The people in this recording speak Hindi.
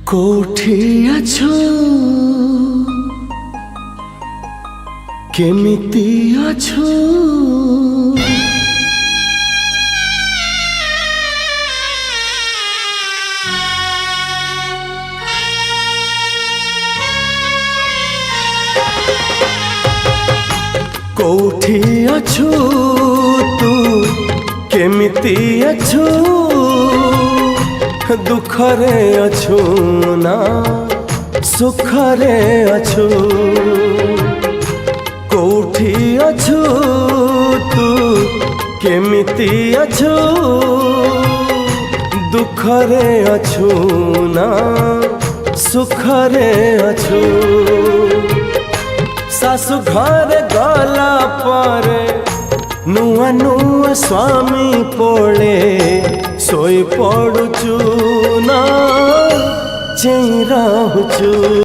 कोठी अछो केमिति अछो कोठी अछो तू केमिति अछो दुखरे अछु ना सुखरे अछु कोठी अछु तू केमिति अछु दुखरे अछु ना सुखरे अछु सासु घर गला पर नुआ नुआ स्वामी पोले सोई पड़ुचु ना चेई रहूचु।